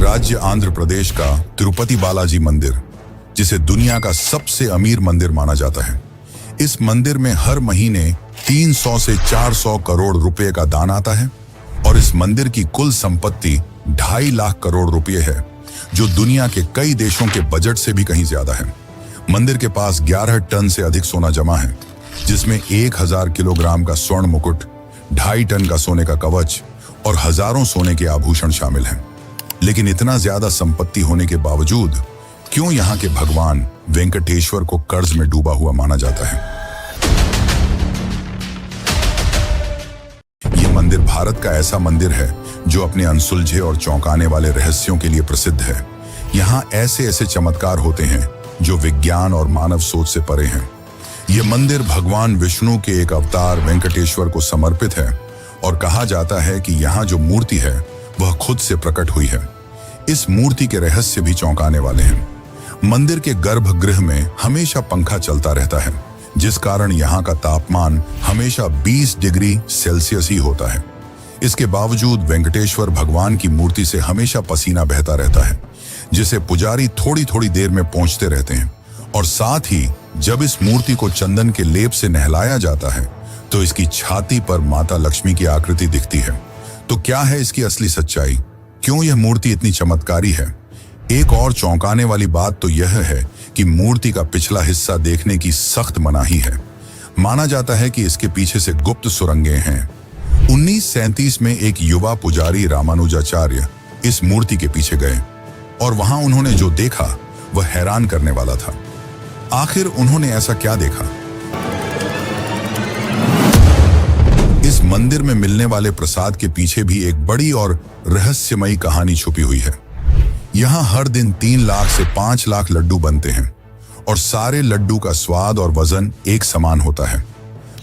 राज्य आंध्र प्रदेश का तिरुपति बालाजी मंदिर, जिसे दुनिया का सबसे अमीर मंदिर माना जाता है। इस मंदिर में हर महीने 300 से 400 करोड़ रुपए का दान आता है और इस मंदिर की कुल संपत्ति 2.5 लाख करोड़ रुपए है, जो दुनिया के कई देशों के बजट से भी कहीं ज्यादा है। मंदिर के पास 11 टन से अधिक सोना जमा है, जिसमें 1000 किलोग्राम का स्वर्ण मुकुट, 2.5 टन का सोने का कवच और हजारों सोने के आभूषण शामिल हैं। लेकिन इतना ज्यादा संपत्ति होने के बावजूद क्यों यहाँ के भगवान वेंकटेश्वर को कर्ज में डूबा हुआ माना जाता है? यह मंदिर भारत का ऐसा मंदिर है जो अपने अनसुलझे और चौंकाने वाले रहस्यों के लिए प्रसिद्ध है। यहाँ ऐसे ऐसे चमत्कार होते हैं जो विज्ञान और मानव सोच से परे हैं। यह मंदिर भगवान विष्णु के एक अवतार वेंकटेश्वर को समर्पित है और कहा जाता है कि यहाँ जो मूर्ति है वह खुद से प्रकट हुई है। इस मूर्ति के रहस्य भी चौंकाने वाले हैं। मंदिर के गर्भगृह में हमेशा पंखा चलता रहता है, जिस कारण यहाँ का तापमान हमेशा 20 डिग्री सेल्सियस ही होता है। इसके बावजूद वेंकटेश्वर भगवान की मूर्ति से हमेशा पसीना बहता रहता है, जिसे पुजारी थोड़ी थोड़ी देर में पोंछते रहते हैं। और साथ ही जब इस मूर्ति को चंदन के लेप से नहलाया जाता है तो इसकी छाती पर माता लक्ष्मी की आकृति दिखती है। तो क्या है इसकी असली सच्चाई? क्यों यह मूर्ति इतनी चमत्कारी है? एक और चौंकाने वाली बात तो यह है कि मूर्ति का पिछला हिस्सा देखने की सख्त मनाही है। माना जाता है कि इसके पीछे से गुप्त सुरंगें हैं। 1937 में एक युवा पुजारी रामानुजाचार्य इस मूर्ति के पीछे गए और वहां उन्होंने जो देखा वह हैरान करने वाला था। आखिर उन्होंने ऐसा क्या देखा? इस मंदिर में मिलने वाले प्रसाद के पीछे भी एक बड़ी और रहस्यमयी कहानी छुपी हुई है। यहाँ हर दिन 3 लाख से 5 लाख लड्डू बनते हैं और सारे लड्डू का स्वाद और वजन एक समान होता है।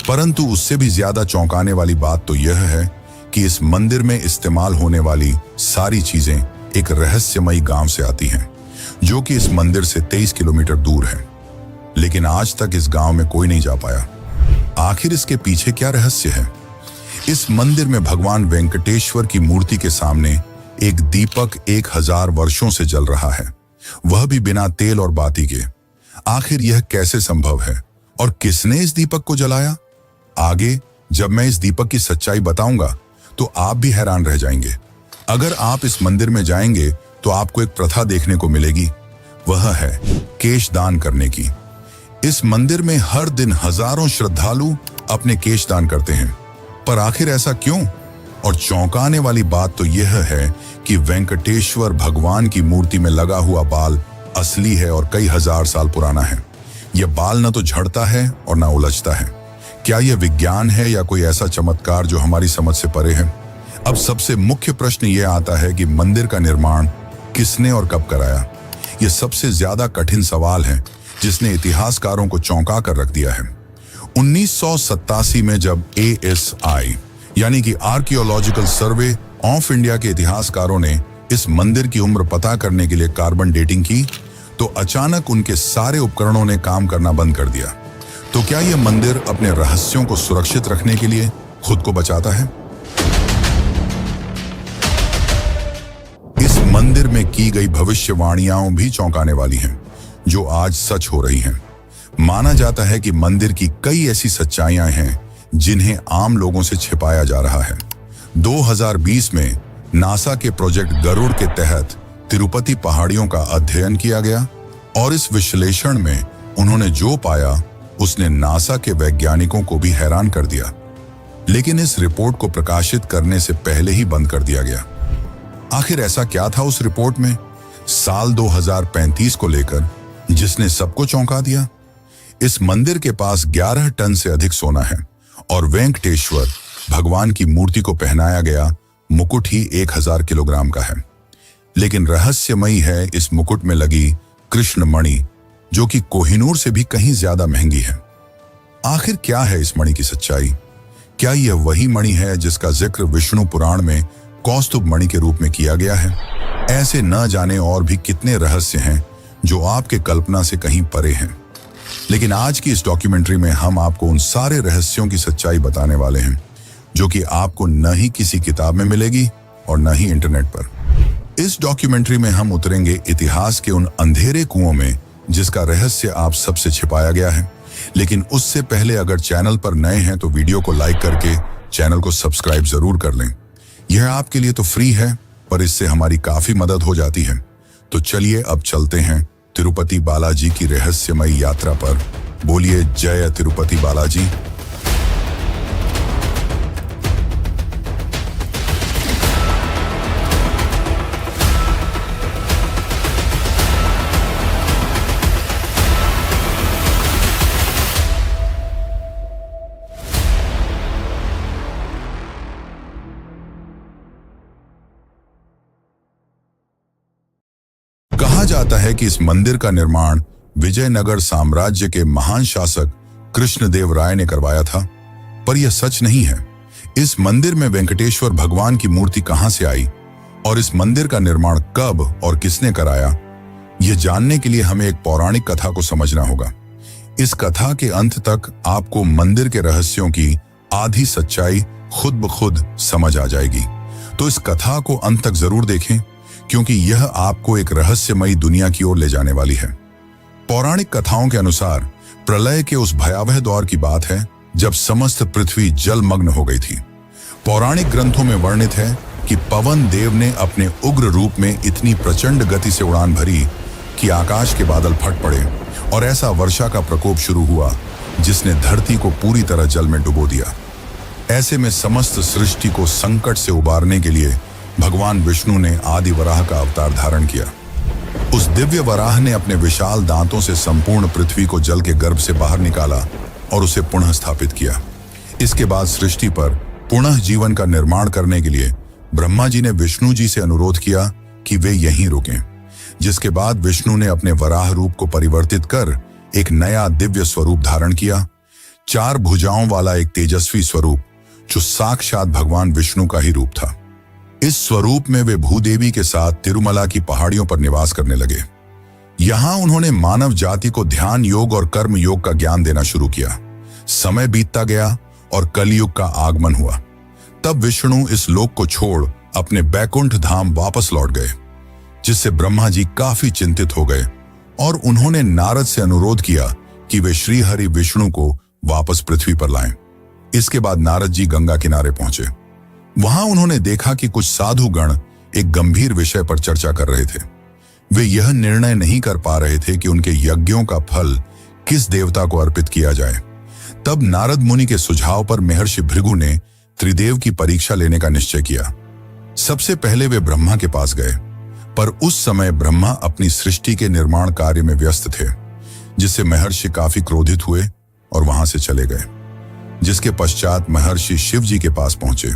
परंतु उससे भी ज्यादा चौंकाने वाली बात तो यह है कि इस मंदिर में इस्तेमाल होने वाली सारी चीजें एक रहस्यमयी गांव से आती हैं, जो कि इस मंदिर से 23 किलोमीटर दूर है। लेकिन आज तक इस गांव में कोई नहीं जा पाया। आखिर इसके पीछे क्या रहस्य है? इस मंदिर में भगवान वेंकटेश्वर की मूर्ति के सामने एक दीपक 1000 वर्षों से जल रहा है, वह भी बिना तेल और बाती के। आखिर यह कैसे संभव है और किसने इस दीपक को जलाया? आगे जब मैं इस दीपक की सच्चाई बताऊंगा तो आप भी हैरान रह जाएंगे। अगर आप इस मंदिर में जाएंगे तो आपको एक प्रथा देखने को मिलेगी, वह है केश दान करने की। इस मंदिर में हर दिन हजारों श्रद्धालु अपने केश दान करते हैं, पर आखिर ऐसा क्यों? और चौंकाने वाली बात तो यह है कि वेंकटेश्वर भगवान की मूर्ति में लगा हुआ बाल असली है और कई हजार साल पुराना है। यह बाल न तो झड़ता है और न उलझता है। क्या यह विज्ञान है या कोई ऐसा चमत्कार जो हमारी समझ से परे है? अब सबसे मुख्य प्रश्न यह आता है कि मंदिर का निर्माण किसने और कब कराया? यह सबसे ज्यादा कठिन सवाल है जिसने इतिहासकारों को चौंका कर रख दिया है। 1987 में जब ASI यानी कि आर्कियोलॉजिकल सर्वे ऑफ इंडिया के इतिहासकारों ने इस मंदिर की उम्र पता करने के लिए कार्बन डेटिंग की, तो अचानक उनके सारे उपकरणों ने काम करना बंद कर दिया। तो क्या यह मंदिर अपने रहस्यों को सुरक्षित रखने के लिए खुद को बचाता है? इस मंदिर में की गई भविष्यवाणियां भी चौंकाने वाली हैं, जो आज सच हो रही हैं। माना जाता है कि मंदिर की कई ऐसी सच्चाइयां हैं जिन्हें आम लोगों से छिपाया जा रहा है। 2020 में नासा के प्रोजेक्ट गरुड़ के तहत तिरुपति पहाड़ियों का अध्ययन किया गया और इस विश्लेषण में उन्होंने जो पाया उसने नासा के वैज्ञानिकों को भी हैरान कर दिया। लेकिन इस रिपोर्ट को प्रकाशित करने से पहले ही बंद कर दिया गया। आखिर ऐसा क्या था उस रिपोर्ट में साल 2035 को लेकर जिसने सबको चौंका दिया? इस मंदिर के पास 11 टन से अधिक सोना है और वेंकटेश्वर भगवान की मूर्ति को पहनाया गया मुकुट ही 1000 किलोग्राम का है। लेकिन रहस्यमयी है इस मुकुट में लगी कृष्ण मणि, जो कि कोहिनूर से भी कहीं ज्यादा महंगी है। आखिर क्या है इस मणि की सच्चाई? क्या यह वही मणि है जिसका जिक्र विष्णु पुराण में कौस्तुभ मणि के रूप में किया गया है? ऐसे न जाने और भी कितने रहस्य हैं जो आपके कल्पना से कहीं परे हैं। लेकिन आज की इस डॉक्यूमेंट्री में हम आपको उन सारे रहस्यों की सच्चाई बताने वाले हैं जो कि आपको न ही किसी किताब में मिलेगी और न ही इंटरनेट पर। इस डॉक्यूमेंट्री में हम उतरेंगे इतिहास के उन अंधेरे कुओं में जिसका रहस्य आप सबसे छिपाया गया है। लेकिन उससे पहले अगर चैनल पर नए हैं तो वीडियो को लाइक करके चैनल को सब्सक्राइब जरूर कर लें। यह आपके लिए तो फ्री है, पर इससे हमारी काफी मदद हो जाती है। तो चलिए अब चलते हैं तिरुपति बालाजी की रहस्यमयी यात्रा पर। बोलिए जय तिरुपति बालाजी। कहा जाता है कि इस मंदिर का निर्माण विजयनगर साम्राज्य के महान शासक कृष्णदेव राय ने करवाया था, पर यह सच नहीं है। इस मंदिर में वेंकटेश्वर भगवान की मूर्ति कहां से आई और इस मंदिर का निर्माण कब और किसने कराया, यह जानने के लिए हमें एक पौराणिक कथा को समझना होगा। इस कथा के अंत तक आपको मंदिर के रहस्यों की आधी सच्चाई खुद ब खुद समझ आ जाएगी। तो इस कथा को अंत तक जरूर देखें, क्योंकि यह आपको एक रहस्यमयी दुनिया की ओर ले जाने वाली है। पौराणिक कथाओं के अनुसार प्रलय के उस भयावह दौर की बात है जब समस्त पृथ्वी जलमग्न हो गई थी। पौराणिक ग्रंथों में वर्णित है कि पवन देव ने अपने उग्र रूप में इतनी प्रचंड गति से उड़ान भरी कि आकाश के बादल फट पड़े और ऐसा वर्षा का प्रकोप शुरू हुआ जिसने धरती को पूरी तरह जल में डुबो दिया। ऐसे में समस्त सृष्टि को संकट से उबारने के लिए भगवान विष्णु ने आदि वराह का अवतार धारण किया। उस दिव्य वराह ने अपने विशाल दांतों से संपूर्ण पृथ्वी को जल के गर्भ से बाहर निकाला और उसे पुनः स्थापित किया। इसके बाद सृष्टि पर पुनः जीवन का निर्माण करने के लिए ब्रह्मा जी ने विष्णु जी से अनुरोध किया कि वे यहीं रुकें, जिसके बाद विष्णु ने अपने वराह रूप को परिवर्तित कर एक नया दिव्य स्वरूप धारण किया। 4 भुजाओं वाला एक तेजस्वी स्वरूप जो साक्षात भगवान विष्णु का ही रूप था। इस स्वरूप में वे भूदेवी के साथ तिरुमला की पहाड़ियों पर निवास करने लगे। यहां उन्होंने मानव जाति को ध्यान योग और कर्म योग का ज्ञान देना शुरू किया। समय बीतता गया और कलयुग का आगमन हुआ। तब विष्णु इस लोक को छोड़ अपने बैकुंठ धाम वापस लौट गए, जिससे ब्रह्मा जी काफी चिंतित हो गए और उन्होंने नारद से अनुरोध किया कि वे श्री हरि विष्णु को वापस पृथ्वी पर लाएं। इसके बाद नारद जी गंगा किनारे पहुंचे। वहां उन्होंने देखा कि कुछ साधु गण एक गंभीर विषय पर चर्चा कर रहे थे। वे यह निर्णय नहीं कर पा रहे थे कि उनके यज्ञों का फल किस देवता को अर्पित किया जाए। तब नारद मुनि के सुझाव पर महर्षि भृगु ने त्रिदेव की परीक्षा लेने का निश्चय किया। सबसे पहले वे ब्रह्मा के पास गए, पर उस समय ब्रह्मा अपनी सृष्टि के निर्माण कार्य में व्यस्त थे, जिससे महर्षि काफी क्रोधित हुए और वहां से चले गए। जिसके पश्चात महर्षि शिव जी के पास पहुंचे।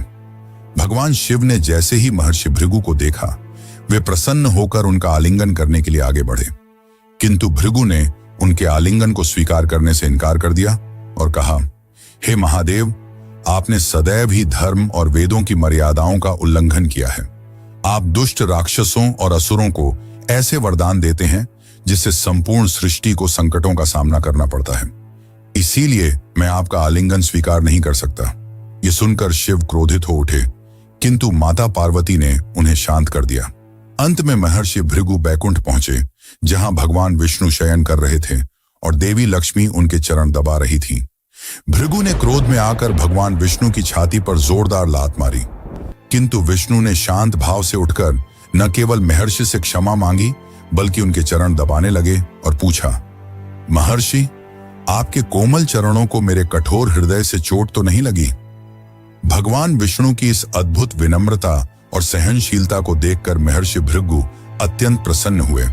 भगवान शिव ने जैसे ही महर्षि भृगु को देखा, वे प्रसन्न होकर उनका आलिंगन करने के लिए आगे बढ़े, किंतु भृगु ने उनके आलिंगन को स्वीकार करने से इनकार कर दिया और कहा, हे महादेव, आपने सदैव ही धर्म और वेदों की मर्यादाओं का उल्लंघन किया है। आप दुष्ट राक्षसों और असुरों को ऐसे वरदान देते हैं जिससे संपूर्ण सृष्टि को संकटों का सामना करना पड़ता है। इसीलिए मैं आपका आलिंगन स्वीकार नहीं कर सकता। ये सुनकर शिव क्रोधित हो उठे, किंतु माता पार्वती ने उन्हें शांत कर दिया। अंत में महर्षि भृगु बैकुंठ पहुंचे, जहां भगवान विष्णु शयन कर रहे थे और देवी लक्ष्मी उनके चरण दबा रही थी। भृगु ने क्रोध में आकर भगवान विष्णु की छाती पर जोरदार लात मारी, किंतु विष्णु ने शांत भाव से उठकर न केवल महर्षि से क्षमा मांगी, बल्कि उनके चरण दबाने लगे और पूछा, महर्षि, आपके कोमल चरणों को मेरे कठोर हृदय से चोट तो नहीं लगी? भगवान विष्णु की इस अद्भुत विनम्रता और सहनशीलता को देखकर महर्षि भृगु अत्यंत प्रसन्न हुए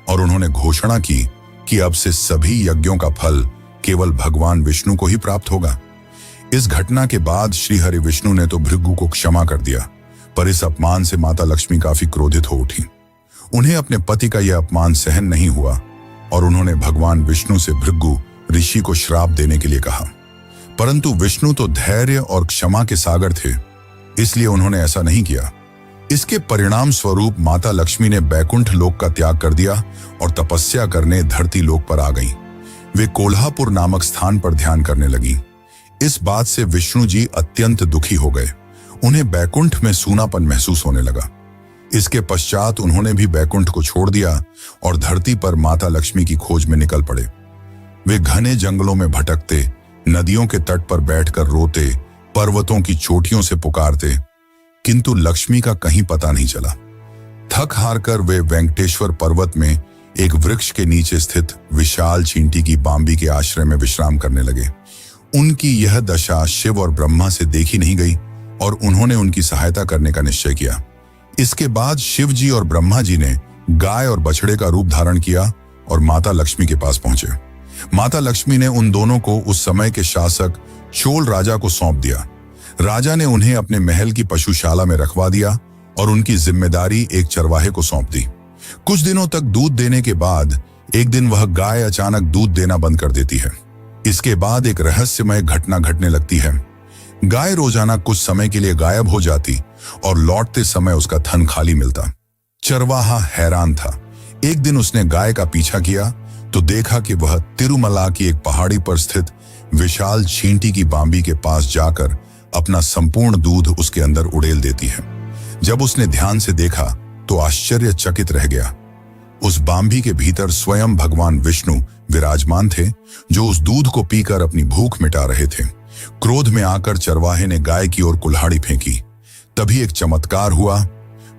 और उन्होंने घोषणा की कि अब से सभी यज्ञों का फल केवल भगवान विष्णु को ही प्राप्त होगा। इस घटना के बाद श्री हरि विष्णु ने तो भृगु को क्षमा कर दिया, पर इस अपमान से माता लक्ष्मी काफी क्रोधित हो उठी। उन्हें अपने पति का यह अपमान सहन नहीं हुआ और उन्होंने भगवान विष्णु से भृगु ऋषि को श्राप देने के लिए कहा, परंतु विष्णु तो धैर्य और क्षमा के सागर थे, इसलिए उन्होंने ऐसा नहीं किया। इसके परिणाम स्वरूप माता लक्ष्मी ने बैकुंठ लोक का त्याग कर दिया और तपस्या करने धरती लोक पर आ गईं। वे कोल्हापुर नामक स्थान पर ध्यान करने लगी। इस बात से विष्णु जी अत्यंत दुखी हो गए। उन्हें बैकुंठ में सूनापन महसूस होने लगा। इसके पश्चात उन्होंने भी बैकुंठ को छोड़ दिया और धरती पर माता लक्ष्मी की खोज में निकल पड़े। वे घने जंगलों में भटकते, नदियों के तट पर बैठकर रोते, पर्वतों की चोटियों से पुकारते, किंतु लक्ष्मी का कहीं पता नहीं चला। थक हार कर वे वेंकटेश्वर पर्वत में एक वृक्ष के नीचे स्थित विशाल चींटी की बांबी के आश्रय में विश्राम करने लगे। उनकी यह दशा शिव और ब्रह्मा से देखी नहीं गई और उन्होंने उनकी सहायता करने का निश्चय किया। इसके बाद शिव जी और ब्रह्मा जी ने गाय और बछड़े का रूप धारण किया और माता लक्ष्मी के पास पहुंचे। माता लक्ष्मी ने उन दोनों को उस समय के शासक चोल राजा को सौंप दिया। राजा ने उन्हें अपने महल की पशुशाला में रखवा दिया और उनकी जिम्मेदारी एक चरवाहे को सौंप दी। कुछ दिनों तक दूध देने के बाद एक दिन वह गाय अचानक दूध देना बंद कर देती है। इसके बाद एक रहस्यमय घटना घटने लगती है। गाय रोजाना कुछ समय के लिए गायब हो जाती और लौटते समय उसका थन खाली मिलता। चरवाहा हैरान था। एक दिन उसने गाय का पीछा किया तो देखा कि वह तिरुमला की एक पहाड़ी पर स्थित विशाल चींटी की बांबी के पास जाकर अपना संपूर्ण दूध उसके अंदर उड़ेल देती है। जब उसने ध्यान से देखा तो आश्चर्यचकित रह गया। उस बांबी के भीतर स्वयं भगवान विष्णु विराजमान थे, जो उस दूध को पीकर अपनी भूख मिटा रहे थे। क्रोध में आकर चरवाहे ने गाय की ओर कुल्हाड़ी फेंकी। तभी एक चमत्कार हुआ।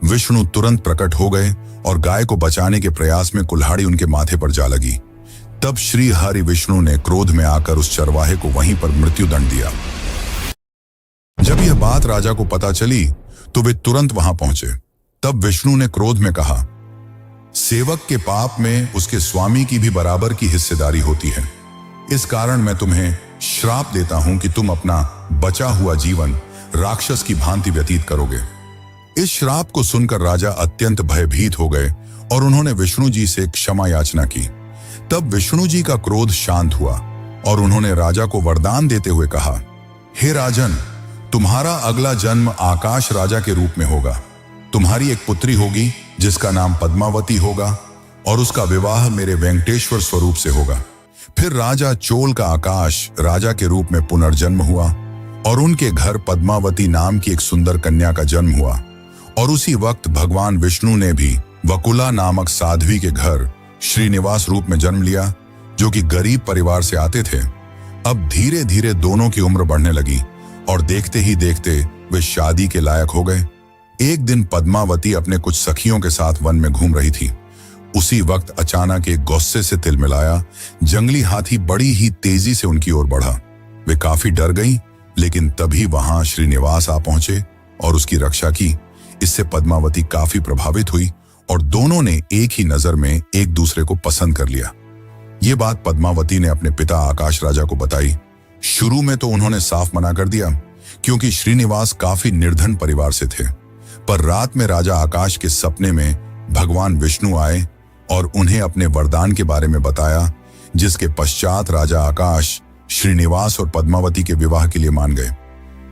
विष्णु तुरंत प्रकट हो गए और गाय को बचाने के प्रयास में कुल्हाड़ी उनके माथे पर जा लगी। तब श्री हरि विष्णु ने क्रोध में आकर उस चरवाहे को वहीं पर मृत्युदंड दिया। जब यह बात राजा को पता चली तो वे तुरंत वहां पहुंचे। तब विष्णु ने क्रोध में कहा, सेवक के पाप में उसके स्वामी की भी बराबर की हिस्सेदारी होती है। इस कारण मैं तुम्हें श्राप देता हूं कि तुम अपना बचा हुआ जीवन राक्षस की भांति व्यतीत करोगे। इस श्राप को सुनकर राजा अत्यंत भयभीत हो गए और उन्होंने विष्णु जी से क्षमा याचना की। तब विष्णु जी का क्रोध शांत हुआ और उन्होंने राजा को वरदान देते हुए कहा, हे राजन, तुम्हारा अगला जन्म आकाश राजा के रूप में होगा। तुम्हारी एक पुत्री होगी जिसका नाम पद्मावती होगा और उसका विवाह मेरे वेंकटेश्वर स्वरूप से होगा। फिर राजा चोल का आकाश राजा के रूप में पुनर्जन्म हुआ और उनके घर पद्मावती नाम की एक सुंदर कन्या का जन्म हुआ। और उसी वक्त भगवान विष्णु ने भी वकुला नामक साध्वी के घर श्रीनिवास रूप में जन्म लिया, जो कि गरीब परिवार से आते थे। अब धीरे धीरे दोनों की उम्र बढ़ने लगी और देखते ही देखते वे शादी के लायक हो गए। एक दिन पद्मावती अपने कुछ सखियों के साथ वन में घूम रही थी। उसी वक्त अचानक एक गुस्से से तिलमिलाया जंगली हाथी बड़ी ही तेजी से उनकी ओर बढ़ा। वे काफी डर गईं, लेकिन तभी वहां श्रीनिवास आ पहुंचे और उसकी रक्षा की। इससे पद्मावती काफी प्रभावित हुई और दोनों ने एक ही नजर में एक दूसरे को पसंद कर लिया। ये बात पद्मावती ने अपने पिता आकाश राजा को बताई। शुरू में तो उन्होंने साफ मना कर दिया, क्योंकि श्रीनिवास काफी निर्धन परिवार से थे। पर रात में राजा आकाश के सपने में भगवान विष्णु आए और उन्हें अपने वरदान के बारे में बताया, जिसके पश्चात राजा आकाश श्रीनिवास और पद्मावती के विवाह के लिए मान गए।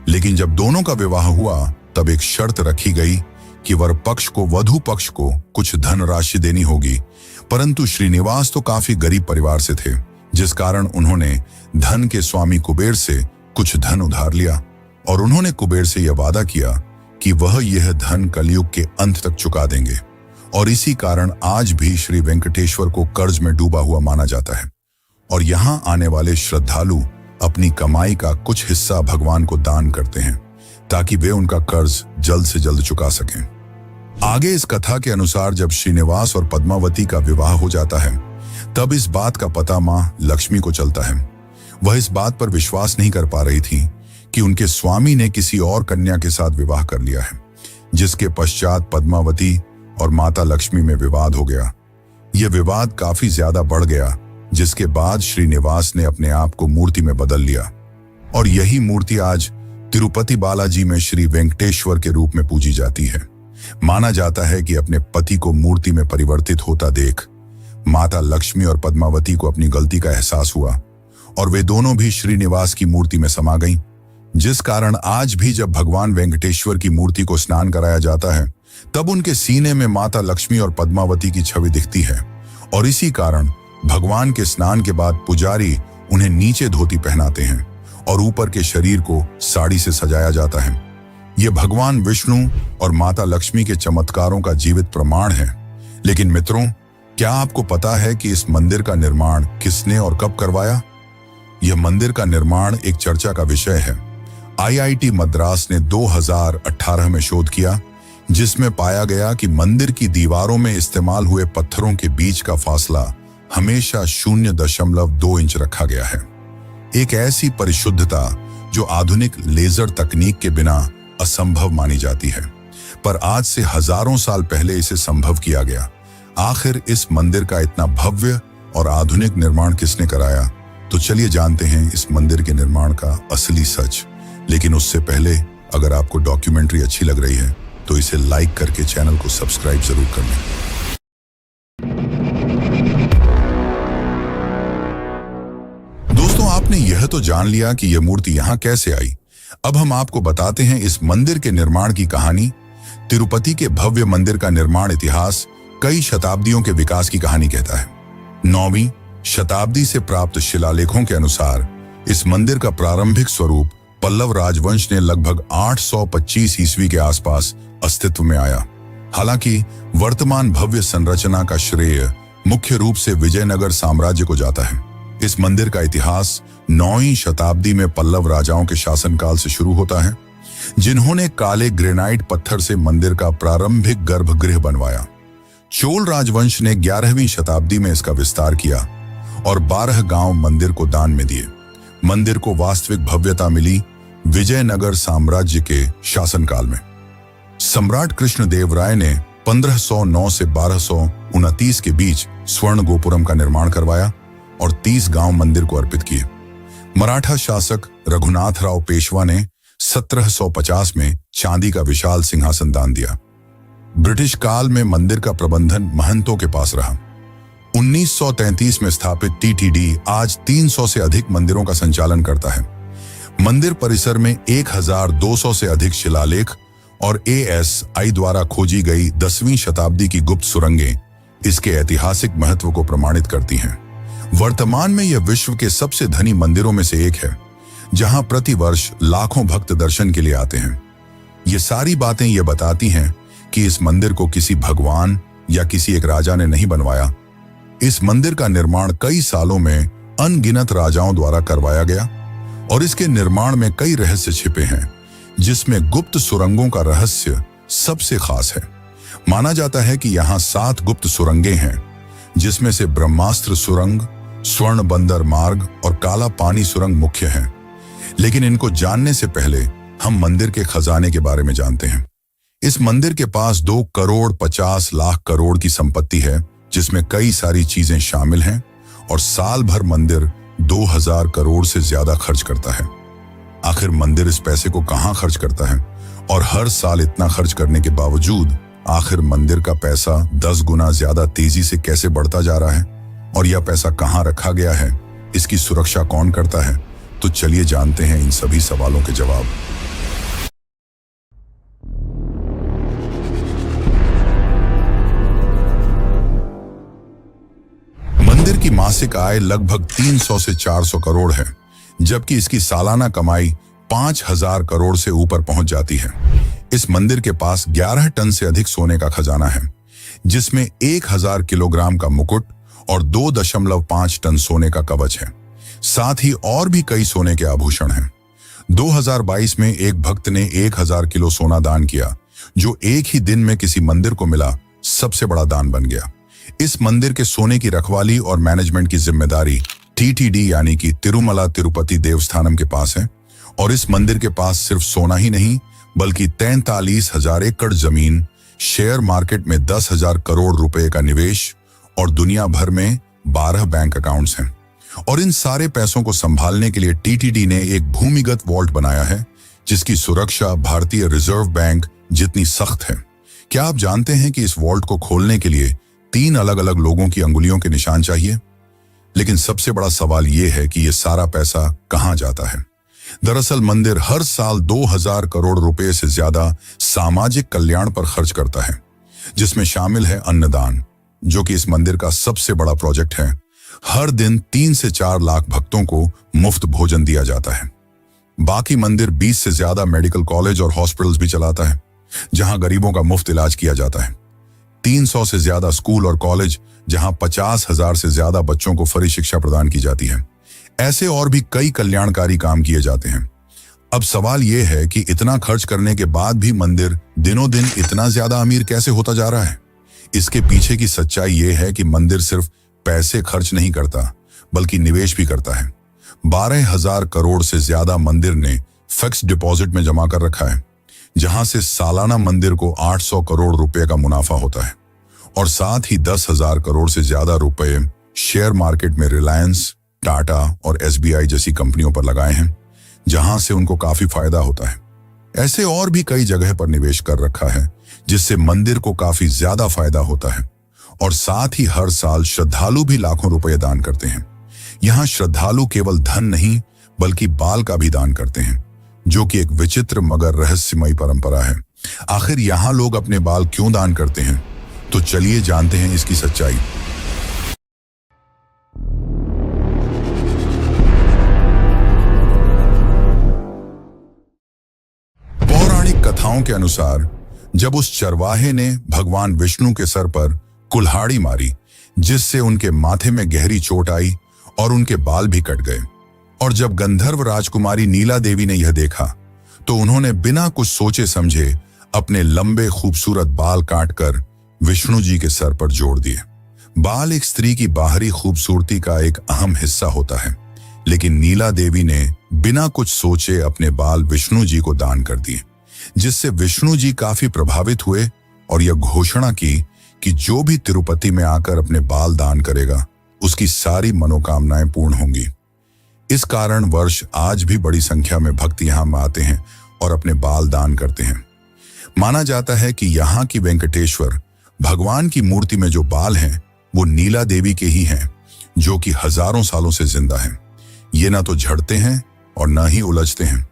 लेकिन जब दोनों का विवाह हुआ तब एक शर्त रखी गई कि वर पक्ष को वधू पक्ष को कुछ धनराशि देनी होगी। परंतु श्रीनिवास तो काफी गरीब परिवार से थे, जिस कारण उन्होंने धन के स्वामी कुबेर से कुछ धन उधार लिया और उन्होंने कुबेर से यह वादा किया कि वह यह धन कलयुग के अंत तक चुका देंगे। और इसी कारण आज भी श्री वेंकटेश्वर को कर्ज में डूबा हुआ माना जाता है और यहाँ आने वाले श्रद्धालु अपनी कमाई का कुछ हिस्सा भगवान को दान करते हैं, ताकि वे उनका कर्ज जल्द से जल्द चुका सकें। आगे इस कथा के अनुसार जब श्रीनिवास और पद्मावती का विवाह हो जाता है, तब इस बात का पता मां लक्ष्मी को चलता है। वह इस बात पर विश्वास नहीं कर पा रही थी कि उनके स्वामी ने किसी और कन्या के साथ विवाह कर लिया है, जिसके पश्चात पद्मावती और माता लक्ष्मी में विवाद हो गया। यह विवाद काफी ज्यादा बढ़ गया, जिसके बाद श्रीनिवास ने अपने आप को मूर्ति में बदल लिया और यही मूर्ति आज तिरुपति बालाजी में श्री वेंकटेश्वर के रूप में पूजी जाती है। माना जाता है कि अपने पति को मूर्ति में परिवर्तित होता देख माता लक्ष्मी और पद्मावती को अपनी गलती का एहसास हुआ और वे दोनों भी श्रीनिवास की मूर्ति में समा गईं, जिस कारण आज भी जब भगवान वेंकटेश्वर की मूर्ति को स्नान कराया जाता है, तब उनके सीने में माता लक्ष्मी और पद्मावती की छवि दिखती है। और इसी कारण भगवान के स्नान के बाद पुजारी उन्हें नीचे धोती पहनाते हैं और ऊपर के शरीर को साड़ी से सजाया जाता है। ये भगवान विष्णु और माता लक्ष्मी के चमत्कारों का जीवित प्रमाण है। लेकिन मित्रों, क्या आपको पता है कि इस मंदिर का निर्माण किसने और कब करवाया? यह मंदिर का निर्माण एक चर्चा का विषय है। आईआईटी मद्रास ने 2018 में शोध किया, जिसमें पाया गया कि मंदिर की दीवारों में इस्तेमाल हुए पत्थरों के बीच का फासला हमेशा 0.2 इंच रखा गया है। एक ऐसी परिशुद्धता जो आधुनिक लेजर तकनीक के बिना असंभव मानी जाती है, पर आज से हजारों साल पहले इसे संभव किया गया। आखिर इस मंदिर का इतना भव्य और आधुनिक निर्माण किसने कराया? तो चलिए जानते हैं इस मंदिर के निर्माण का असली सच। लेकिन उससे पहले, अगर आपको डॉक्यूमेंट्री अच्छी लग रही है तो इसे लाइक करके चैनल को सब्सक्राइब जरूर कर लें। दोस्तों, आपने यह तो जान लिया कि यह मूर्ति यहां कैसे आई। अब हम आपको बताते हैं इस मंदिर के निर्माण की कहानी। तिरुपति के भव्य मंदिर का निर्माण इतिहास कई शताब्दियों के विकास की कहानी कहता है। 9वीं शताब्दी से प्राप्त शिलालेखों के अनुसार इस मंदिर का प्रारंभिक स्वरूप पल्लव राजवंश ने लगभग 825 ईस्वी के आसपास अस्तित्व में आया। हालांकि वर्तमान भव्य संरचना का श्रेय मुख्य रूप से विजयनगर साम्राज्य को जाता है। इस मंदिर का इतिहास 9वीं शताब्दी में पल्लव राजाओं के शासनकाल से शुरू होता है, जिन्होंने काले ग्रेनाइट पत्थर से मंदिर का प्रारंभिक गर्भगृह बनवाया। चोल राजवंश ने 11वीं शताब्दी में इसका विस्तार किया और 12 गांव मंदिर को दान में दिए। मंदिर को वास्तविक भव्यता मिली विजयनगर साम्राज्य के शासनकाल में। सम्राट कृष्णदेव राय ने 1509 से 1229 के बीच स्वर्ण गोपुरम का निर्माण करवाया और 30 गांव मंदिर को अर्पित किए। मराठा शासक रघुनाथराव पेशवा ने 1750 में चांदी का विशाल सिंहासन दान दिया। ब्रिटिश काल में मंदिर का प्रबंधन महंतों के पास रहा। 1933 में स्थापित टीटीडी आज 300 से अधिक मंदिरों का संचालन करता है। मंदिर परिसर में 1200 से अधिक शिलालेख और ASI द्वारा खोजी गई 10वीं शताब्दी की गुप्त सुरंगें इसके ऐतिहासिक महत्व को प्रमाणित करती हैं। वर्तमान में यह विश्व के सबसे धनी मंदिरों में से एक है, जहां प्रति वर्ष लाखों भक्त दर्शन के लिए आते हैं। ये सारी बातें ये बताती हैं कि इस मंदिर को किसी भगवान या किसी एक राजा ने नहीं बनवाया। इस मंदिर का निर्माण कई सालों में अनगिनत राजाओं द्वारा करवाया गया और इसके निर्माण में कई रहस्य छिपे हैं, जिसमें गुप्त सुरंगों का रहस्य सबसे खास है। माना जाता है कि यहाँ 7 गुप्त सुरंगें हैं, जिसमें से ब्रह्मास्त्र सुरंग, स्वर्ण बंदर मार्ग और काला पानी सुरंग मुख्य हैं। लेकिन इनको जानने से पहले हम मंदिर के खजाने के बारे में जानते हैं। इस मंदिर के पास 2 करोड़ 50 लाख करोड़ की संपत्ति है, जिसमें कई सारी चीजें शामिल हैं और साल भर मंदिर 2000 करोड़ से ज्यादा खर्च करता है। आखिर मंदिर इस पैसे को कहां खर्च करता है और हर साल इतना खर्च करने के बावजूद आखिर मंदिर का पैसा 10 गुना ज्यादा तेजी से कैसे बढ़ता जा रहा है और यह पैसा कहां रखा गया है, इसकी सुरक्षा कौन करता है? तो चलिए जानते हैं इन सभी सवालों के जवाब। मंदिर की मासिक आय लगभग 300 से 400 करोड़ है, जबकि इसकी सालाना कमाई 5000 करोड़ से ऊपर पहुंच जाती है। इस मंदिर के पास 11 टन से अधिक सोने का खजाना है, जिसमें 1000 किलोग्राम का मुकुट और 2.5 टन सोने का कवच है। साथ ही और भी कई सोने के आभूषण हैं। 2022 में एक भक्त ने 1000 किलो सोना दान किया, जो एक ही दिन में किसी मंदिर को मिला सबसे बड़ा दान बन गया। इस मंदिर के सोने की रखवाली और मैनेजमेंट की जिम्मेदारी टीटीडी यानी कि तिरुमला तिरुपति देवस्थानम के पास है और इस मंदिर के पास सिर्फ सोना ही नहीं बल्कि 43,000 एकड़ जमीन, शेयर मार्केट में 10,000 करोड़ रुपए का निवेश और दुनिया भर में 12 बैंक अकाउंट्स हैं। और इन सारे पैसों को संभालने के लिए टीटीडी ने एक भूमिगत वॉल्ट बनाया है, जिसकी सुरक्षा भारतीय रिजर्व बैंक जितनी सख्त है। क्या आप जानते हैं कि इस वॉल्ट को खोलने के लिए 3 अलग अलग लोगों की अंगुलियों के निशान चाहिए? लेकिन सबसे बड़ा सवाल यह है कि यह सारा पैसा कहां जाता है। दरअसल मंदिर हर साल 2000 करोड़ रुपए से ज्यादा सामाजिक कल्याण पर खर्च करता है, जिसमें शामिल है अन्नदान, जो कि इस मंदिर का सबसे बड़ा प्रोजेक्ट है। हर दिन 3 से 4 लाख भक्तों को मुफ्त भोजन दिया जाता है। बाकी मंदिर 20 से ज्यादा मेडिकल कॉलेज और हॉस्पिटल्स भी चलाता है, जहां गरीबों का मुफ्त इलाज किया जाता है। 300 से ज्यादा स्कूल और कॉलेज, जहां 50,000 से ज्यादा बच्चों को फ्री शिक्षा प्रदान की जाती है। ऐसे और भी कई कल्याणकारी काम किए जाते हैं। अब सवाल यह है कि इतना खर्च करने के बाद भी मंदिर दिनों दिन इतना ज्यादा अमीर कैसे होता जा रहा है। इसके पीछे की सच्चाई यह है कि मंदिर सिर्फ पैसे खर्च नहीं करता, बल्कि निवेश भी करता है। 12,000 करोड़ से ज्यादा मंदिर ने फिक्स्ड डिपॉजिट में जमा कर रखा है, जहां से सालाना मंदिर को 800 करोड़ रुपए का मुनाफा होता है। और साथ ही 10,000 करोड़ से ज्यादा रुपए शेयर मार्केट में रिलायंस, टाटा और SBI जैसी कंपनियों पर लगाए हैं, जहां से उनको काफी फायदा होता है। ऐसे और भी कई जगह पर निवेश कर रखा है, जिससे मंदिर को काफी ज्यादा फायदा होता है। और साथ ही हर साल श्रद्धालु भी लाखों रुपए दान करते हैं। यहाँ श्रद्धालु केवल धन नहीं, बल्कि बाल का भी दान करते हैं, जो कि एक विचित्र मगर रहस्यमयी परंपरा है। आखिर यहाँ लोग अपने बाल क्यों दान करते हैं? तो चलिए जानते हैं इसकी सच्चाई। पौराणिक कथाओं के अनुसार जब उस चरवाहे ने भगवान विष्णु के सर पर कुल्हाड़ी मारी, जिससे उनके माथे में गहरी चोट आई और उनके बाल भी कट गए, और जब गंधर्व राजकुमारी नीला देवी ने यह देखा, तो उन्होंने बिना कुछ सोचे समझे अपने लंबे खूबसूरत बाल काटकर विष्णु जी के सर पर जोड़ दिए। बाल एक स्त्री की बाहरी खूबसूरती का एक अहम हिस्सा होता है, लेकिन नीला देवी ने बिना कुछ सोचे अपने बाल विष्णु जी को दान कर दिए, जिससे विष्णु जी काफी प्रभावित हुए और यह घोषणा की कि जो भी तिरुपति में आकर अपने बाल दान करेगा, उसकी सारी मनोकामनाएं पूर्ण होंगी। इस कारण वर्ष आज भी बड़ी संख्या में भक्त यहाँ आते हैं और अपने बाल दान करते हैं। माना जाता है कि यहाँ की वेंकटेश्वर भगवान की मूर्ति में जो बाल हैं, वो नीला देवी के ही हैं, जो कि हजारों सालों से जिंदा हैं। ये ना तो झड़ते हैं और न ही उलझते हैं।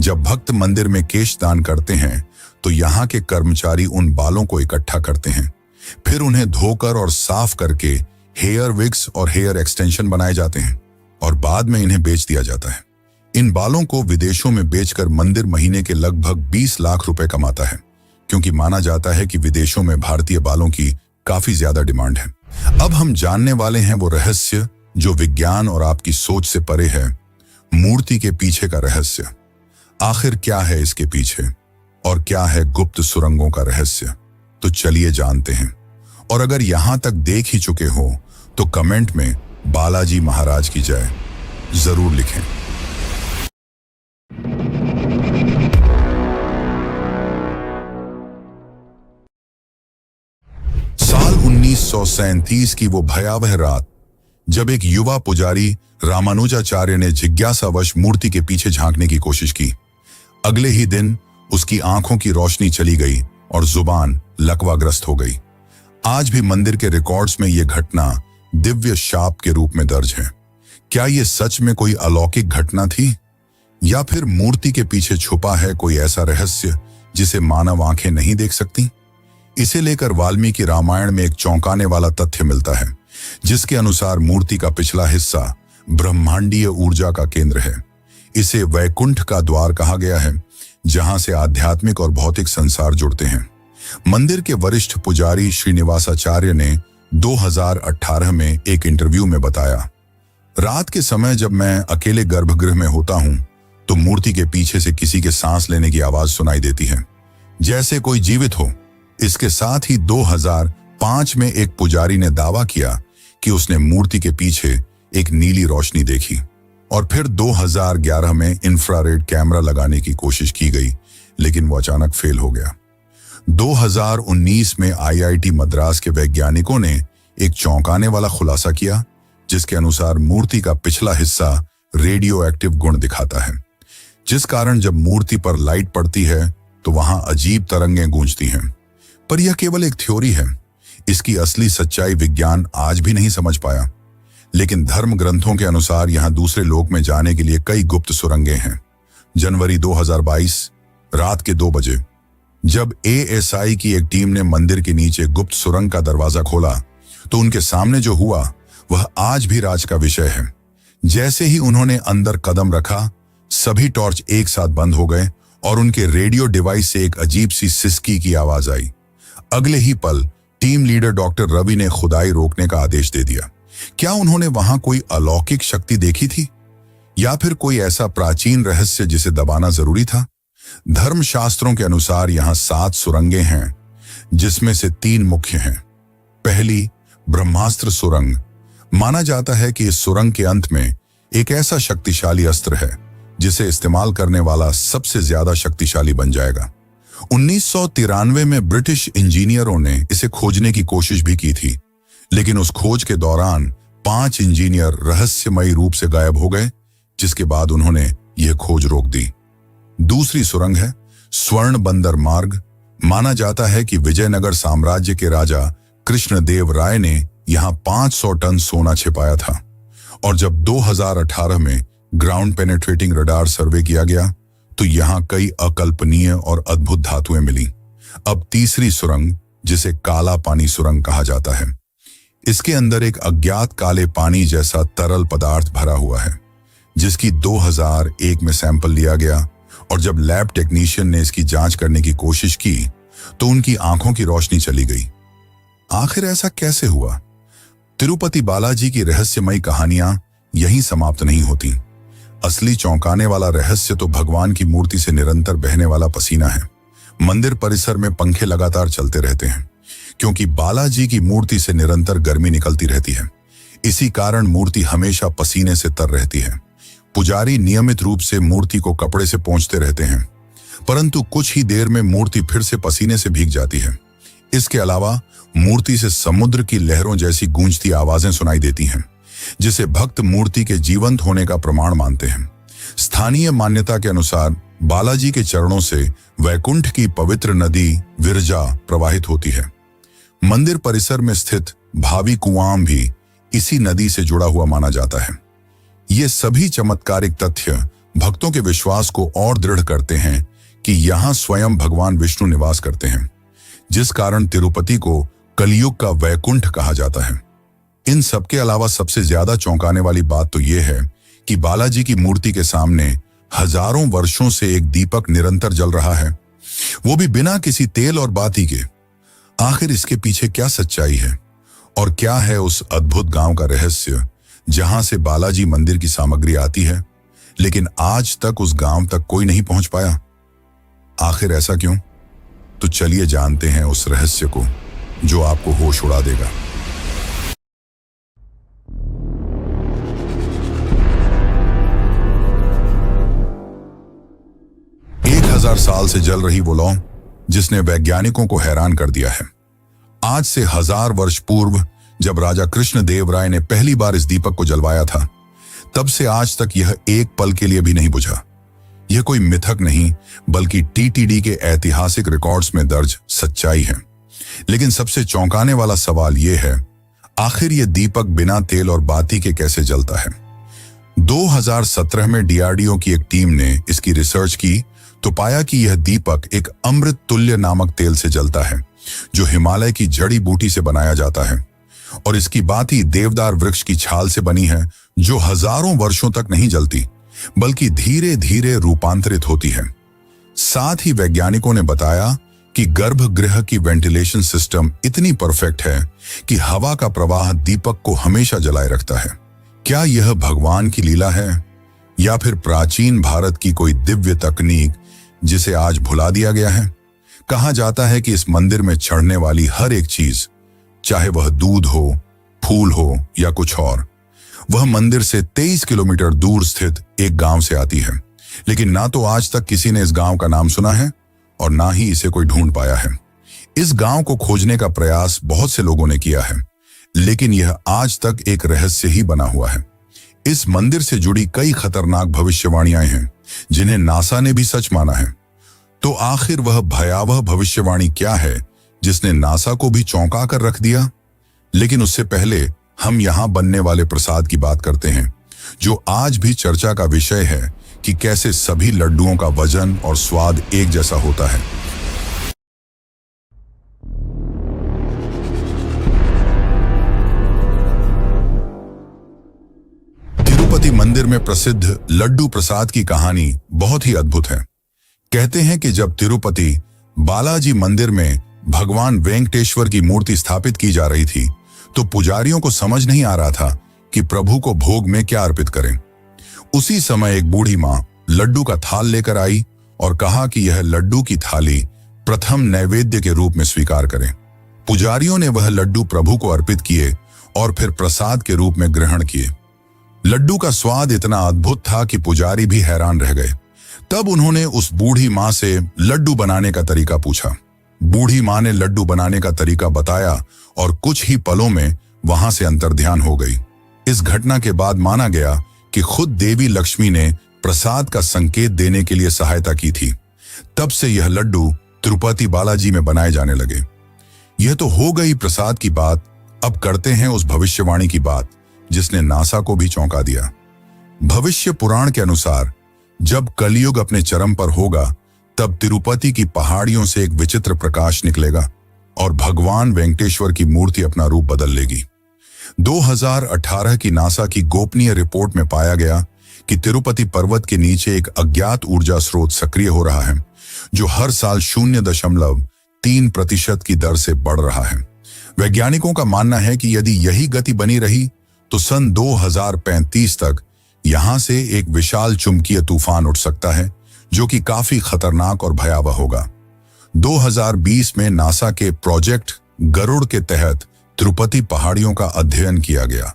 जब भक्त मंदिर में केश दान करते हैं, तो यहाँ के कर्मचारी उन बालों को इकट्ठा करते हैं, फिर उन्हें धोकर और साफ करके हेयर विग्स और हेयर एक्सटेंशन बनाए जाते हैं और बाद में इन्हें बेच दिया जाता है। इन बालों को विदेशों में बेचकर मंदिर महीने के लगभग 20 लाख रुपए कमाता है, क्योंकि माना जाता है कि विदेशों में भारतीय बालों की काफी ज्यादा डिमांड है। अब हम जानने वाले हैं वो रहस्य जो विज्ञान और आपकी सोच से परे है, मूर्ति के पीछे का रहस्य। आखिर क्या है इसके पीछे, और क्या है गुप्त सुरंगों का रहस्य? तो चलिए जानते हैं। और अगर यहां तक देख ही चुके हो तो कमेंट में बालाजी महाराज की जय जरूर लिखें। साल 1937 की वो भयावह रात, जब एक युवा पुजारी रामानुजाचार्य ने जिज्ञासावश मूर्ति के पीछे झांकने की कोशिश की। अगले ही दिन उसकी आंखों की रोशनी चली गई और जुबान लकवाग्रस्त हो गई। आज भी मंदिर के रिकॉर्ड्स में यह घटना दिव्य शाप के रूप में दर्ज है। क्या यह सच में कोई अलौकिक घटना थी, या फिर मूर्ति के पीछे छुपा है कोई ऐसा रहस्य जिसे मानव आंखें नहीं देख सकती? इसे लेकर वाल्मीकि रामायण में एक चौंकाने वाला तथ्य मिलता है, जिसके अनुसार मूर्ति का पिछला हिस्सा ब्रह्मांडीय ऊर्जा का केंद्र है। इसे वैकुंठ का द्वार कहा गया है, जहां से आध्यात्मिक और भौतिक संसार जुड़ते हैं। मंदिर के वरिष्ठ पुजारी श्रीनिवासाचार्य ने 2018 में एक इंटरव्यू में बताया, रात के समय जब मैं अकेले गर्भगृह में होता हूं, तो मूर्ति के पीछे से किसी के सांस लेने की आवाज सुनाई देती है, जैसे कोई जीवित हो। इसके साथ ही 2005 में एक पुजारी ने दावा किया कि उसने मूर्ति के पीछे एक नीली रोशनी देखी। और फिर 2011 में इंफ्रारेड कैमरा लगाने की कोशिश की गई, लेकिन वो अचानक फेल हो गया। 2019 में IIT मद्रास के वैज्ञानिकों ने एक चौंकाने वाला खुलासा किया, जिसके अनुसार मूर्ति का पिछला हिस्सा रेडियो एक्टिव गुण दिखाता है, जिस कारण जब मूर्ति पर लाइट पड़ती है तो वहां अजीब तरंगें गूंजती हैं। पर यह केवल एक थ्योरी है। इसकी असली सच्चाई विज्ञान आज भी नहीं समझ पाया। लेकिन धर्म ग्रंथों के अनुसार यहां दूसरे लोक में जाने के लिए कई गुप्त सुरंगें हैं। जनवरी 2022 रात के 2 बजे जब ASI की एक टीम ने मंदिर के नीचे गुप्त सुरंग का दरवाजा खोला, तो उनके सामने जो हुआ वह आज भी राज का विषय है। जैसे ही उन्होंने अंदर कदम रखा, सभी टॉर्च एक साथ बंद हो गए और उनके रेडियो डिवाइस से एक अजीब सी सिसकी की आवाज आई। अगले ही पल टीम लीडर डॉक्टर रवि ने खुदाई रोकने का आदेश दे दिया। क्या उन्होंने वहां कोई अलौकिक शक्ति देखी थी या फिर कोई ऐसा प्राचीन रहस्य जिसे दबाना जरूरी था? धर्मशास्त्रों के अनुसार यहां 7 सुरंगें हैं, जिसमें से 3 मुख्य हैं। पहली, ब्रह्मास्त्र सुरंग। माना जाता है कि इस सुरंग के अंत में एक ऐसा शक्तिशाली अस्त्र है जिसे इस्तेमाल करने वाला सबसे ज्यादा शक्तिशाली बन जाएगा। 1993 में ब्रिटिश इंजीनियरों ने इसे खोजने की कोशिश भी की थी, लेकिन उस खोज के दौरान 5 इंजीनियर रहस्यमयी रूप से गायब हो गए, जिसके बाद उन्होंने यह खोज रोक दी। दूसरी सुरंग है स्वर्ण बंदर मार्ग। माना जाता है कि विजयनगर साम्राज्य के राजा कृष्णदेव राय ने यहां 500 टन सोना छिपाया था, और जब 2018 में ग्राउंड पेनेट्रेटिंग रडार सर्वे किया गया तो यहां कई अकल्पनीय और अद्भुत धातुएं मिली। अब तीसरी सुरंग, जिसे काला पानी सुरंग कहा जाता है, इसके अंदर एक अज्ञात काले पानी जैसा तरल पदार्थ भरा हुआ है, जिसकी 2001 में सैंपल लिया गया, और जब लैब टेक्नीशियन ने इसकी जांच करने की कोशिश की तो उनकी आंखों की रोशनी चली गई। आखिर ऐसा कैसे हुआ? तिरुपति बालाजी की रहस्यमयी कहानियां यहीं समाप्त नहीं होती। असली चौंकाने वाला रहस्य तो भगवान की मूर्ति से निरंतर बहने वाला पसीना है। मंदिर परिसर में पंखे लगातार चलते रहते हैं, क्योंकि बालाजी की मूर्ति से निरंतर गर्मी निकलती रहती है। इसी कारण मूर्ति हमेशा पसीने से तर रहती है। पुजारी नियमित रूप से मूर्ति को कपड़े से पोंछते रहते हैं, परंतु कुछ ही देर में मूर्ति फिर से पसीने से भीग जाती है। इसके अलावा मूर्ति से समुद्र की लहरों जैसी गूंजती आवाजें सुनाई देती हैं, जिसे भक्त मूर्ति के जीवंत होने का प्रमाण मानते हैं। स्थानीय मान्यता के अनुसार बालाजी के चरणों से वैकुंठ की पवित्र नदी विरजा प्रवाहित होती है। मंदिर परिसर में स्थित भावी कुआं भी इसी नदी से जुड़ा हुआ माना जाता है। ये सभी चमत्कारिक तथ्य भक्तों के विश्वास को और दृढ़ करते हैं कि यहाँ स्वयं भगवान विष्णु निवास करते हैं, जिस कारण तिरुपति को कलयुग का वैकुंठ कहा जाता है। इन सबके अलावा सबसे ज्यादा चौंकाने वाली बात तो यह है कि बालाजी की मूर्ति के सामने हजारों वर्षों से एक दीपक निरंतर जल रहा है, वो भी बिना किसी तेल और बाती के। आखिर इसके पीछे क्या सच्चाई है और क्या है उस अद्भुत गांव का रहस्य जहां से बालाजी मंदिर की सामग्री आती है, लेकिन आज तक उस गांव तक कोई नहीं पहुंच पाया? आखिर ऐसा क्यों? तो चलिए जानते हैं उस रहस्य को जो आपको होश उड़ा देगा। 1000 साल से जल रही वो लौ जिसने वैज्ञानिकों को हैरान कर दिया है। आज से 1000 वर्ष पूर्व जब राजा कृष्णदेव राय ने पहली बार इस दीपक को जलवाया था, तब से आज तक यह एक पल के लिए भी नहीं बुझा। यह कोई मिथक नहीं, बल्कि टीटीडी के ऐतिहासिक रिकॉर्ड्स में दर्ज सच्चाई है। लेकिन सबसे चौंकाने वाला सवाल यह है, आखिर यह दीपक बिना तेल और बाती के कैसे जलता है? 2017 में डीआरडीओ की एक टीम ने इसकी रिसर्च की तो पाया कि यह दीपक एक अमृत तुल्य नामक तेल से जलता है, जो हिमालय की जड़ी बूटी से बनाया जाता है, और इसकी बाती देवदार वृक्ष की छाल से बनी है, जो हजारों वर्षों तक नहीं जलती बल्कि धीरे धीरे रूपांतरित होती है। साथ ही वैज्ञानिकों ने बताया कि गर्भगृह की वेंटिलेशन सिस्टम इतनी परफेक्ट है कि हवा का प्रवाह दीपक को हमेशा जलाए रखता है। क्या यह भगवान की लीला है या फिर प्राचीन भारत की कोई दिव्य तकनीक जिसे आज भुला दिया गया है? कहा जाता है कि इस मंदिर में चढ़ने वाली हर एक चीज, चाहे वह दूध हो, फूल हो या कुछ और, वह मंदिर से 23 किलोमीटर दूर स्थित एक गांव से आती है। लेकिन ना तो आज तक किसी ने इस गांव का नाम सुना है और ना ही इसे कोई ढूंढ पाया है। इस गांव को खोजने का प्रयास बहुत से लोगों ने किया है, लेकिन यह आज तक एक रहस्य ही बना हुआ है। इस मंदिर से जुड़ी कई खतरनाक भविष्यवाणियां हैं जिन्हें नासा ने भी सच माना है। तो आखिर वह भयावह भविष्यवाणी क्या है जिसने नासा को भी चौंका कर रख दिया? लेकिन उससे पहले हम यहां बनने वाले प्रसाद की बात करते हैं, जो आज भी चर्चा का विषय है कि कैसे सभी लड्डुओं का वजन और स्वाद एक जैसा होता है। तिरुपति मंदिर मंदिर में प्रसिद्ध लड्डू प्रसाद की कहानी बहुत ही अद्भुत है। कहते हैं कि जब तिरुपति बालाजी मंदिर में भगवान वेंकटेश्वर की मूर्ति स्थापित की जा रही थी, तो पुजारियों को समझ नहीं आ रहा था कि प्रभु को भोग में क्या अर्पित करें। उसी समय एक बूढ़ी मां लड्डू का थाल लेकर आई और कहा कि यह लड्डू की थाली प्रथम नैवेद्य के रूप में स्वीकार करें। पुजारियों ने वह लड्डू प्रभु को अर्पित किए और फिर प्रसाद के रूप में ग्रहण किए। लड्डू का स्वाद इतना अद्भुत था कि पुजारी भी हैरान रह गए। तब उन्होंने उस बूढ़ी मां से लड्डू बनाने का तरीका पूछा। बूढ़ी मां ने लड्डू बनाने का तरीका बताया और कुछ ही पलों में वहां से अंतर्ध्यान हो गई। इस घटना के बाद माना गया कि खुद देवी लक्ष्मी ने प्रसाद का संकेत देने के लिए सहायता की थी। तब से यह लड्डू तिरुपति बालाजी में बनाए जाने लगे। यह तो हो गई प्रसाद की बात। अब करते हैं उस भविष्यवाणी की बात जिसने नासा को भी चौंका दिया। भविष्य पुराण के अनुसार जब कलयुग अपने चरम पर होगा, तब तिरुपति की पहाड़ियों से एक विचित्र प्रकाश निकलेगा और भगवान वेंकटेश्वर की मूर्ति अपना रूप बदल लेगी। 2018 की नासा की गोपनीय रिपोर्ट में पाया गया कि तिरुपति पर्वत के नीचे एक अज्ञात ऊर्जा स्रोत सक्रिय हो रहा है, जो हर साल 0.3% की दर से बढ़ रहा है। वैज्ञानिकों का मानना है कि यदि यही गति बनी रही तो सन 2035 तक यहां से एक विशाल चुंबकीय तूफान उठ सकता है, जो कि काफी खतरनाक और भयावह होगा। 2020 में नासा के प्रोजेक्ट गरुड़ के तहत तिरुपति पहाड़ियों का अध्ययन किया गया,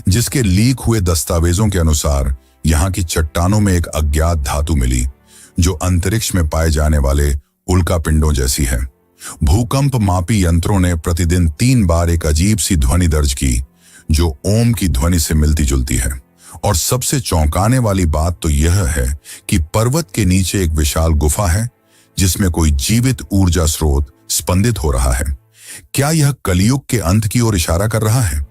जिसके लीक हुए दस्तावेजों के अनुसार यहां की चट्टानों में एक अज्ञात धातु मिली, जो अंतरिक्ष में पाए जाने वाले उल्कापिंडों जैसी है। भूकंप मापी यंत्रों ने प्रतिदिन 3 बार एक अजीब सी ध्वनि दर्ज की, जो ओम की ध्वनि से मिलती जुलती है। और सबसे चौंकाने वाली बात तो यह है कि पर्वत के नीचे एक विशाल गुफा है, जिसमें कोई जीवित ऊर्जा स्रोत स्पंदित हो रहा है। क्या यह कलयुग के अंत की ओर इशारा कर रहा है?